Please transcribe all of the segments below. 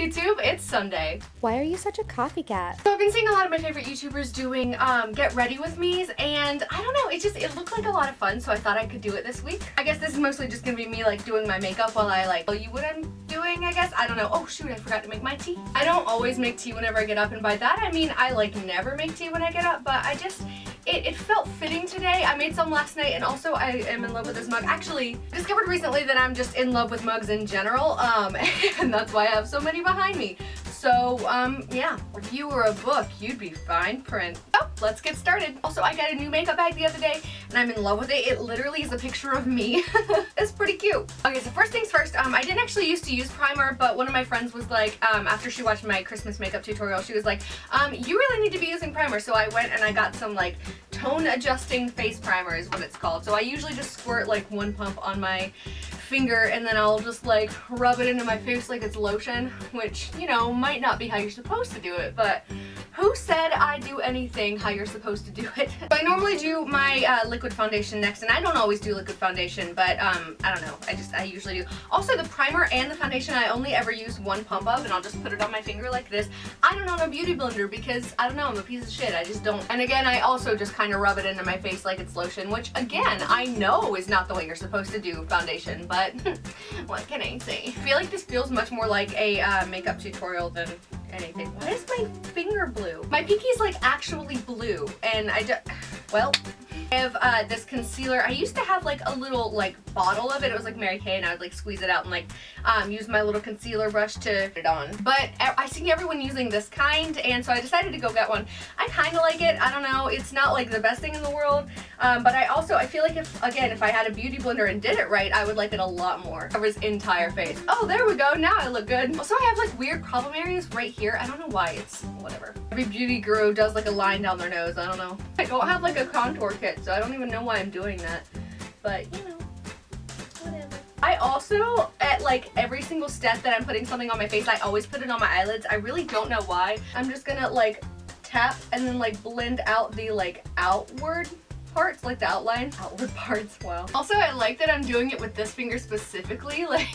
YouTube? It's Sunday. Why are you such a copycat? So I've been seeing a lot of my favorite YouTubers doing get ready with me's, and I don't know, it looked like a lot of fun, so I thought I could do it this week. I guess this is mostly just gonna be me like doing my makeup while I like tell you what I'm doing, I guess. I don't know. Oh shoot, I forgot to make my tea. I don't always make tea whenever I get up, and by that I mean I like never make tea when I get up, but I just it felt fitting today. I made some last night, and also I am in love with this mug. Actually, discovered recently that I'm just in love with mugs in general, and that's why I have so many behind me. So, yeah, if you were a book, you'd be fine print. Oh, let's get started. Also, I got a new makeup bag the other day, and I'm in love with it. It literally is a picture of me. It's pretty cute. Okay, so first things first, I didn't actually used to use primer, but one of my friends was like, after she watched my Christmas makeup tutorial, she was like, you really need to be using primer. So I went and I got some like tone adjusting face primer is what it's called. So I usually just squirt like one pump on my finger, and then I'll just like rub it into my face like it's lotion, which, you know, might not be how you're supposed to do it, but who said I do anything how you're supposed to do it? So I normally do my liquid foundation next, and I don't always do liquid foundation, but I don't know, I usually do. Also, the primer and the foundation I only ever use one pump of, and I'll just put it on my finger like this. I don't own a beauty blender because, I don't know, I'm a piece of shit, I just don't. And again, I also just kind of rub it into my face like it's lotion, which again, I know is not the way you're supposed to do foundation, but what can I say? I feel like this feels much more like a makeup tutorial than anything. Why is my finger blue? My pinky's like actually blue, and well, I have this concealer. I used to have like a little like bottle of it. It was like Mary Kay, and I would like squeeze it out and like use my little concealer brush to put it on. But I see everyone using this kind, and so I decided to go get one. I kind of like it. I don't know. It's not like the best thing in the world, but I feel like if I had a beauty blender and did it right, I would like it a lot more. Covers entire face. Oh, there we go. Now I look good. Also, I have like weird problem areas right here. I don't know why. It's whatever. Every beauty guru does like a line down their nose. I don't know. I don't have like a contour kit, so I don't even know why I'm doing that. But you know, whatever. I also, at like every single step that I'm putting something on my face, I always put it on my eyelids. I really don't know why. I'm just gonna like tap and then like blend out the like outward parts, like the outline. Outward parts, wow. Also, I like that I'm doing it with this finger specifically, like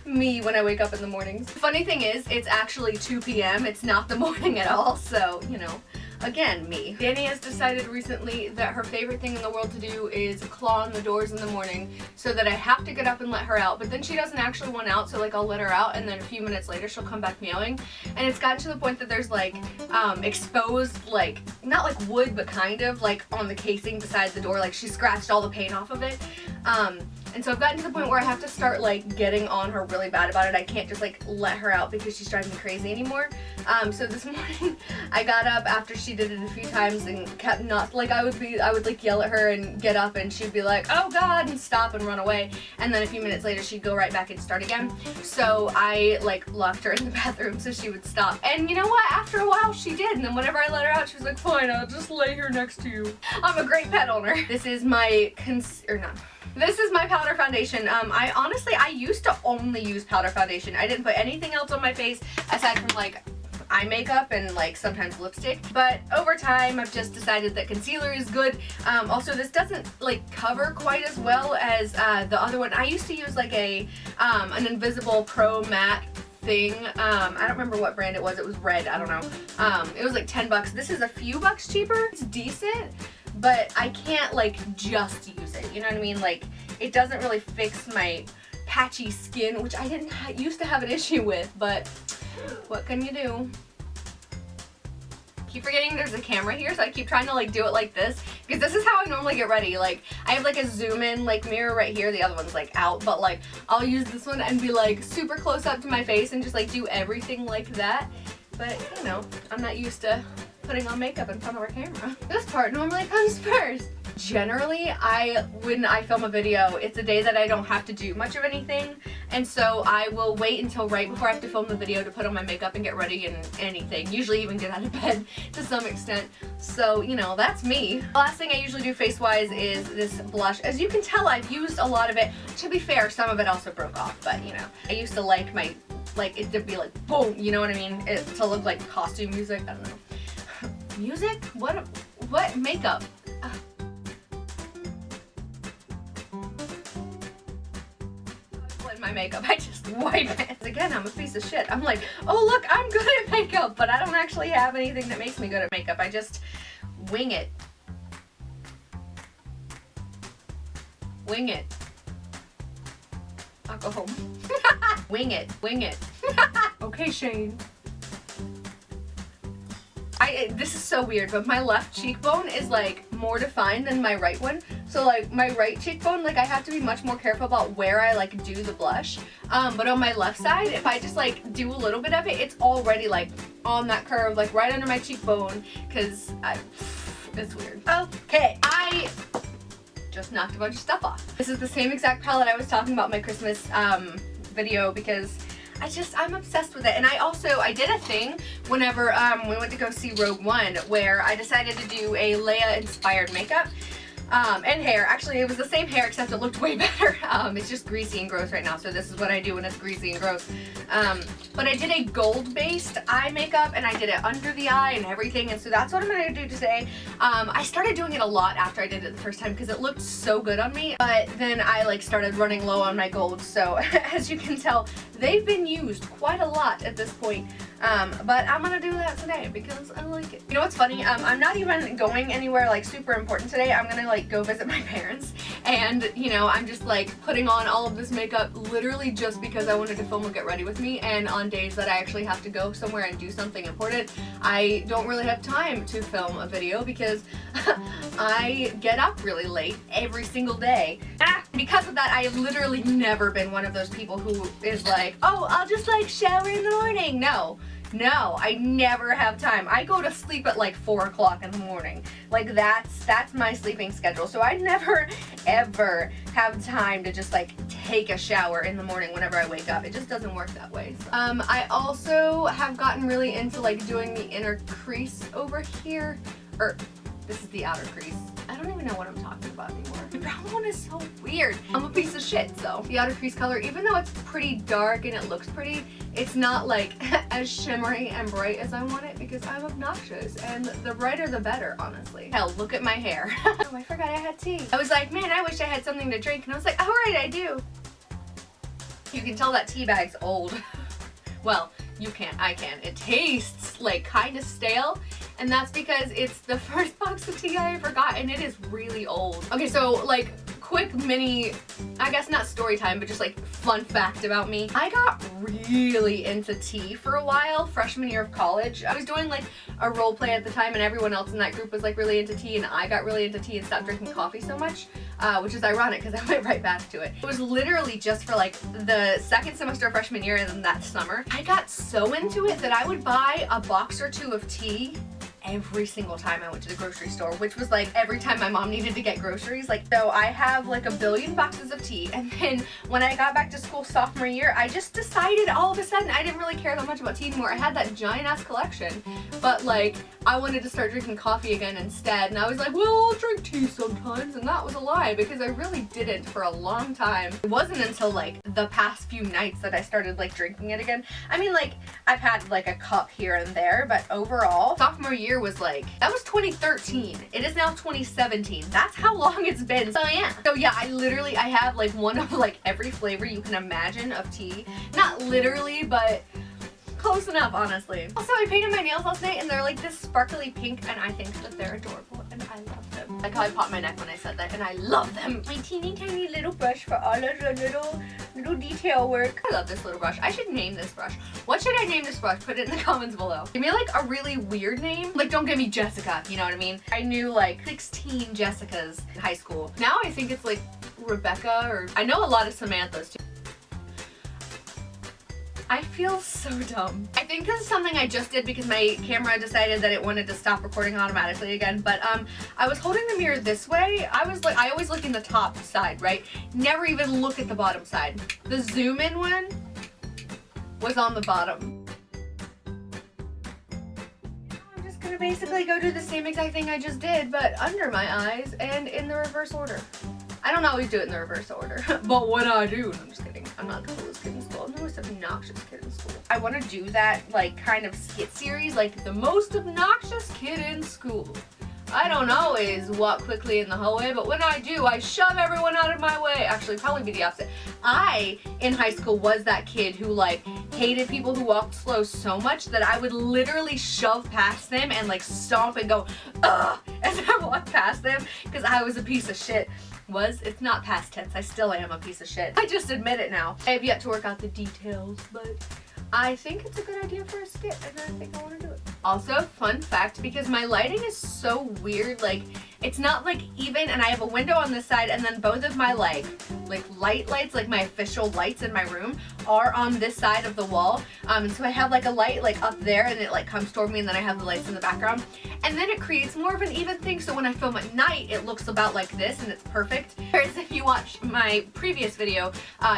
me when I wake up in the mornings. The funny thing is, it's actually 2 p.m. It's not the morning at all, so, you know, again, me. Danny has decided recently that her favorite thing in the world to do is claw on the doors in the morning, so that I have to get up and let her out, but then she doesn't actually want out, so like I'll let her out, and then a few minutes later she'll come back meowing, and it's gotten to the point that there's like exposed, like, not like wood, but kind of, like on the casing beside the door, like she scratched all the paint off of it. And so I've gotten to the point where I have to start like getting on her really bad about it. I can't just like let her out because she's driving me crazy anymore. So this morning I got up after she did it a few times and kept not, like I would like yell at her and get up, and she'd be like, oh god, and stop and run away. And then a few minutes later she'd go right back and start again. So I like locked her in the bathroom so she would stop. And you know what? After a while she did. And then whenever I let her out, she was like, fine, I'll just lay here next to you. I'm a great pet owner. This is my This is my powder foundation. I used to only use powder foundation. I didn't put anything else on my face aside from like eye makeup and like sometimes lipstick. But over time, I've just decided that concealer is good. Also, this doesn't like cover quite as well as the other one. I used to use like an Invisible Pro Matte thing. I don't remember what brand it was. It was red. I don't know. It was like 10 bucks. This is a few bucks cheaper. It's decent, but I can't like just use it, you know what I mean? Like, it doesn't really fix my patchy skin, which I used to have an issue with, but what can you do? I keep forgetting there's a camera here, so I keep trying to like do it like this, because this is how I normally get ready. Like, I have like a zoom in like mirror right here, the other one's like out, but like I'll use this one and be like super close up to my face and just like do everything like that. But you know, I'm not used to putting on makeup in front of our camera. This part normally comes first. Generally, when I film a video, it's a day that I don't have to do much of anything, and so I will wait until right before I have to film the video to put on my makeup and get ready and anything. Usually even get out of bed to some extent. So, you know, that's me. The last thing I usually do face-wise is this blush. As you can tell, I've used a lot of it. To be fair, some of it also broke off, but you know, I used to like my, like it to be like boom, you know what I mean? To look like costume music, I don't know. Music? What makeup? In my makeup, I just wipe it. Again, I'm a piece of shit. I'm like, oh look, I'm good at makeup, but I don't actually have anything that makes me good at makeup. I just wing it. Wing it. I'll go home. Wing it. Wing it. Okay, Shane. This is so weird, but my left cheekbone is like more defined than my right one. So like my right cheekbone, like I have to be much more careful about where I like do the blush. But on my left side, if I just like do a little bit of it, it's already like on that curve, like right under my cheekbone, because it's weird. Okay, I just knocked a bunch of stuff off. This is the same exact palette I was talking about in my Christmas video, because I'm obsessed with it. And I did a thing whenever we went to go see Rogue One, where I decided to do a Leia inspired makeup and hair. Actually, it was the same hair, except it looked way better. It's just greasy and gross right now, so this is what I do when it's greasy and gross. But I did a gold based eye makeup, and I did it under the eye and everything, and so that's what I'm gonna do today. I started doing it a lot after I did it the first time because it looked so good on me, but then I like started running low on my golds, so as you can tell, they've been used quite a lot at this point. But I'm gonna do that today because I like it. You know what's funny? I'm not even going anywhere like super important today. I'm gonna like go visit my parents, and you know, I'm just like putting on all of this makeup literally just because I wanted to film a Get Ready With Me, and on days that I actually have to go somewhere and do something important, I don't really have time to film a video because I get up really late every single day. Because of that, I have literally never been one of those people who is like, oh, I'll just like shower in the morning. No, I never have time. I go to sleep at like 4 o'clock in the morning. Like that's my sleeping schedule. So I never ever have time to just like take a shower in the morning whenever I wake up. It just doesn't work that way. So. I also have gotten really into like doing the inner crease over here, or this is the outer crease. I don't even know what I'm talking about anymore. The brown one is so weird. I'm a piece of shit, so. The outer crease color, even though it's pretty dark and it looks pretty, it's not like as shimmery and bright as I want it because I'm obnoxious, and the brighter the better, honestly. Hell, look at my hair. Oh, I forgot I had tea. I was like, man, I wish I had something to drink, and I was like, all right, I do. You can tell that tea bag's old. Well, you can't, I can. It tastes like kind of stale, and that's because it's the first box of tea I ever got, and it is really old. Okay, so like quick mini, I guess not story time, but just like fun fact about me. I got really into tea for a while, freshman year of college. I was doing like a role play at the time, and everyone else in that group was like really into tea, and I got really into tea and stopped drinking coffee so much, which is ironic because I went right back to it. It was literally just for like the second semester of freshman year, and then that summer, I got so into it that I would buy a box or two of tea every single time I went to the grocery store, which was like every time my mom needed to get groceries. Like, so I have like 1 billion boxes of tea, and then when I got back to school sophomore year, I just decided all of a sudden I didn't really care that much about tea anymore. I had that giant ass collection, but like I wanted to start drinking coffee again instead, and I was like, well, I'll drink tea sometimes, and that was a lie because I really didn't for a long time. It wasn't until like the past few nights that I started like drinking it again. I mean, like I've had like a cup here and there, but overall, sophomore year was like, that was 2013. It is now 2017. That's how long it's been. So yeah. So yeah, I have like one of like every flavor you can imagine of tea. Not literally, but close enough, honestly. Also, I painted my nails last night, and they're like this sparkly pink, and I think that they're adorable, and I love them. Like how I popped my neck when I said that, and I love them. My teeny tiny little brush for all of the little detail work. I love this little brush. I should name this brush. What should I name this brush? Put it in the comments below. Give me like a really weird name. Like, don't give me Jessica, you know what I mean? I knew like 16 Jessicas in high school. Now I think it's like Rebecca, or I know a lot of Samanthas too. I feel so dumb. I think this is something I just did because my camera decided that it wanted to stop recording automatically again, but I was holding the mirror this way. I always look in the top side, right? Never even look at the bottom side. The zoom in one was on the bottom. I'm just gonna basically go do the same exact thing I just did, but under my eyes and in the reverse order. I don't always do it in the reverse order, but when I do, no, I'm just kidding. I'm not the coolest kid in school. I'm the most obnoxious kid in school. I want to do that, like, kind of skit series, like, the most obnoxious kid in school. I don't always walk quickly in the hallway, but when I do, I shove everyone out of my way. Actually, probably be the opposite. I, in high school, was that kid who like hated people who walked slow so much that I would literally shove past them and like stomp and go, ugh, as I walked past them because I was a piece of shit. It's not past tense. I still am a piece of shit. I just admit it now. I have yet to work out the details, but I think it's a good idea for a skit, and I think I want to do it. Also, fun fact, because my lighting is so weird, like, it's not like even, and I have a window on this side, and then both of my like light lights, like my official lights in my room, are on this side of the wall. And so I have like a light like up there, and it like comes toward me, and then I have the lights in the background. And then it creates more of an even thing, so when I film at night, it looks about like this, and it's perfect. Whereas if you watch my previous video,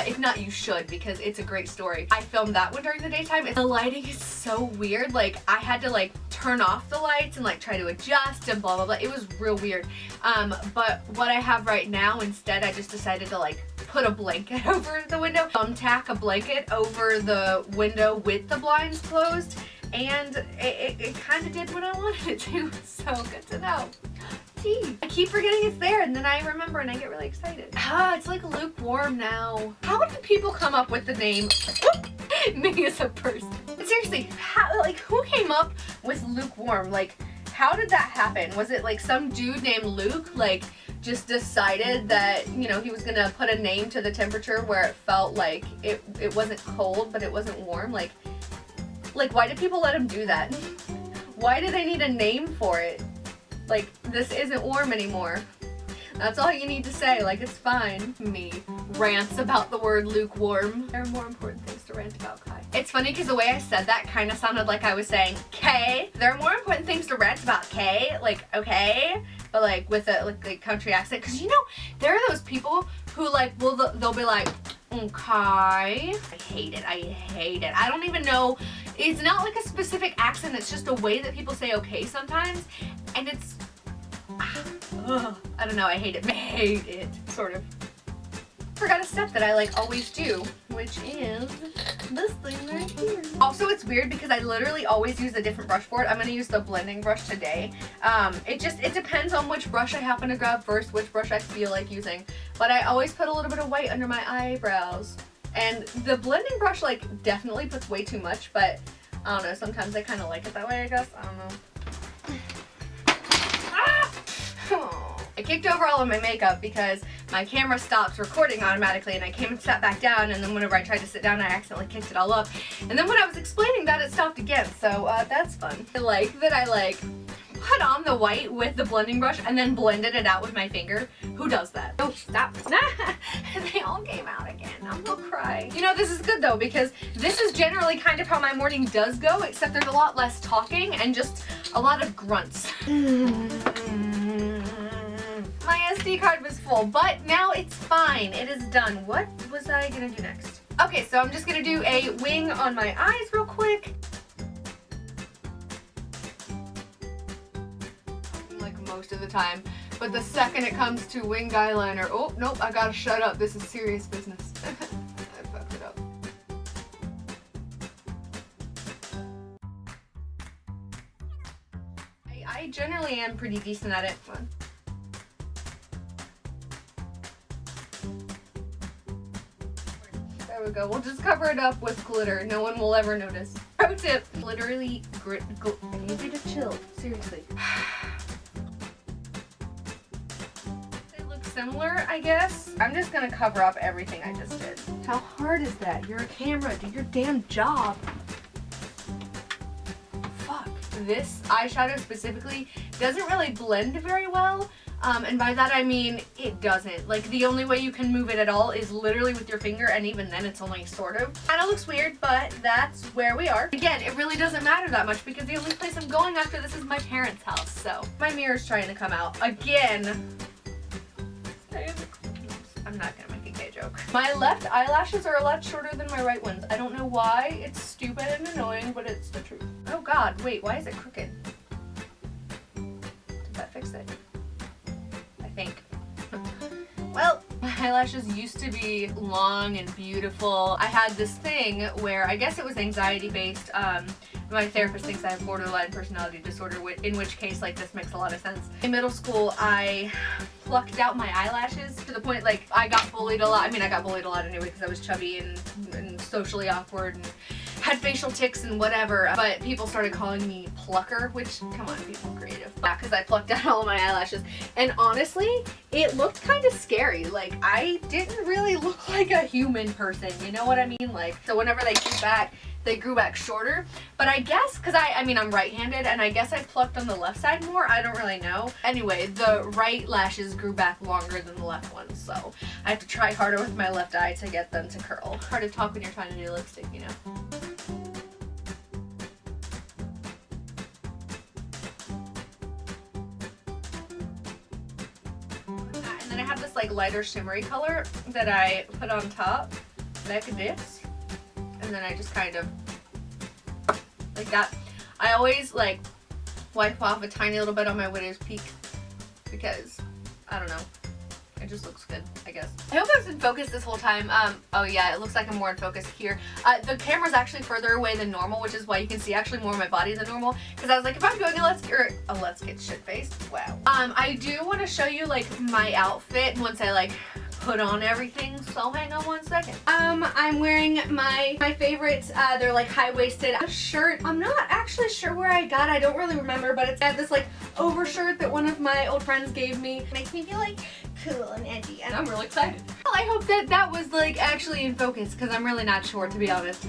if not, you should, because it's a great story. I filmed that one during the daytime, and the lighting is so weird. Like, I had to like turn off the lights and like try to adjust and blah blah blah. It was real weird. But what I have right now, instead, I just decided to like put a blanket over the window, thumbtack a blanket over the window with the blinds closed, and it kind of did what I wanted it to, so good to know. Tea. I keep forgetting it's there, and then I remember and I get really excited. It's like lukewarm now. How did people come up with the name me as a person? Seriously, who came up with lukewarm? Like, how did that happen? Was it like some dude named Luke, like, just decided that, you know, he was gonna put a name to the temperature where it felt like it wasn't cold, but it wasn't warm? Like, why did people let him do that? Why do they need a name for it? Like, this isn't warm anymore. That's all you need to say, like, it's fine. Me rants about the word lukewarm. There are more important things to rant about, Kai. It's funny because the way I said that kind of sounded like I was saying, K. There are more important things to rant about, K. Like, okay? But like with a like country accent. Because, you know, there are those people who like, they'll be like, okay. I hate it. I hate it. I don't even know. It's not like a specific accent. It's just a way that people say okay sometimes. And it's, I don't know. I hate it. I hate it. Sort of. Forgot a step that I like always do, which is this thing right here. Also, it's weird because I literally always use a different brush for it. I'm gonna use the blending brush today. It depends on which brush I happen to grab first, which brush I feel like using. But I always put a little bit of white under my eyebrows. And the blending brush like definitely puts way too much, but I don't know, sometimes I kind of like it that way, I guess. I don't know. I kicked over all of my makeup because my camera stopped recording automatically, and I came and sat back down, and then whenever I tried to sit down I accidentally kicked it all up, and then when I was explaining that it stopped again, so that's fun. I like that I like put on the white with the blending brush and then blended it out with my finger. Who does that? Oh, stop. They all came out again. I'm gonna cry. You know, this is good though, because this is generally kind of how my morning does go, except there's a lot less talking and just a lot of grunts. My SD card was full, but now it's fine. It is done. What was I gonna do next? Okay, so I'm just gonna do a wing on my eyes real quick. Like most of the time, but the second it comes to wing eyeliner, oh nope, I gotta shut up. This is serious business. I fucked it up. I generally am pretty decent at it. There we go. We'll just cover it up with glitter. No one will ever notice. Pro tip. Literally, I need you to chill. Seriously. They look similar, I guess. I'm just gonna cover up everything I just did. How hard is that? You're a camera. Do your damn job. Fuck. This eyeshadow specifically doesn't really blend very well. And by that I mean it doesn't. Like, the only way you can move it at all is literally with your finger, and even then it's only sort of. Kinda looks weird, but that's where we are. Again, it really doesn't matter that much because the only place I'm going after this is my parents' house, so. My mirror's trying to come out. Again. I'm not gonna make a gay joke. My left eyelashes are a lot shorter than my right ones. I don't know why. It's stupid and annoying, but it's the truth. Oh god, wait, why is it crooked? Did that fix it? I think. Well, my eyelashes used to be long and beautiful. I had this thing where, I guess it was anxiety based, My therapist thinks I have borderline personality disorder, in which case, like, this makes a lot of sense. In middle school, I plucked out my eyelashes to the point, like, I got bullied a lot. I mean, I got bullied a lot anyway because I was chubby and socially awkward and had facial tics and whatever, but people started calling me Plucker, which, come on, people creative. Yeah, because I plucked out all of my eyelashes, and honestly, it looked kind of scary. Like, I didn't really look like a human person, you know what I mean? Like, so whenever they grew back shorter, but I guess, because I mean, I'm right-handed, and I guess I plucked on the left side more, I don't really know. Anyway, the right lashes grew back longer than the left ones, so I have to try harder with my left eye to get them to curl. Hard to talk when you're trying to do lipstick, you know? And then I have this like lighter shimmery color that I put on top, like this, and then I just kind of like that. I always like wipe off a tiny little bit on my widow's peak because I don't know, it just looks good, I guess. I hope I was in focus this whole time. Oh yeah, it looks like I'm more in focus here. The camera's actually further away than normal, which is why you can see actually more of my body than normal. Because I was like, if I'm doing a let's get shit faced. Wow. I do want to show you like my outfit once I like put on everything, so hang on one second. I'm wearing my favorite, they're like high-waisted shirt. I'm not actually sure where I got it. I don't really remember, but it's got this like overshirt that one of my old friends gave me. It makes me feel like cool and edgy, and I'm really excited. Well, I hope that was like actually in focus, because I'm really not sure, to be honest.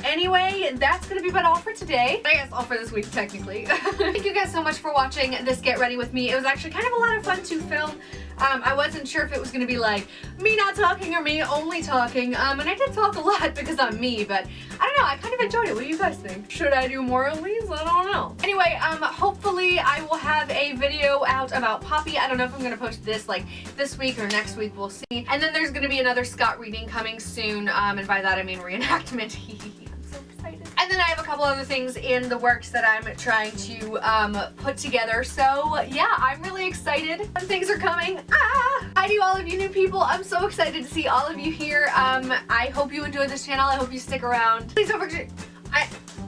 Anyway, that's gonna be about all for today. I guess all for this week, technically. Thank you guys so much for watching this Get Ready With Me. It was actually kind of a lot of fun to film. I wasn't sure if it was gonna be like me not talking or me only talking, and I did talk a lot because I'm me, but I don't know, I kind of enjoyed it. What do you guys think? Should I do more of these? I don't know. Anyway, hopefully I will have a video out about Poppy. I don't know if I'm gonna post this like this week or next week, we'll see. And then there's gonna be another Scott reading coming soon, and by that I mean reenactment. I'm so excited. And then I have a couple other things in the works that I'm trying to put together, so yeah, I'm really excited. Some things are coming. Hi to all of you new people. I'm so excited to see all of you here. I hope you enjoy this channel. I hope you stick around. Please don't forget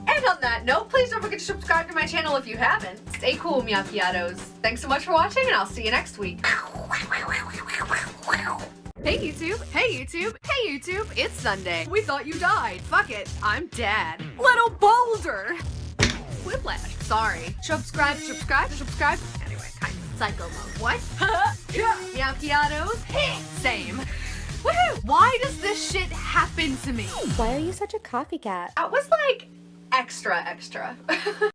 and on that note, please don't forget to subscribe to my channel if you haven't. Stay cool, MeowChiatos. Thanks so much for watching, and I'll see you next week. Hey YouTube, hey YouTube, hey YouTube, it's Sunday. We thought you died. Fuck it, I'm dead. Little boulder. Whiplash, sorry. Subscribe. Anyway, kind of psycho mode. What? Yeah. MeowChiatos, same. Woohoo! Why does this shit happen to me? Why are you such a copycat? That was like extra.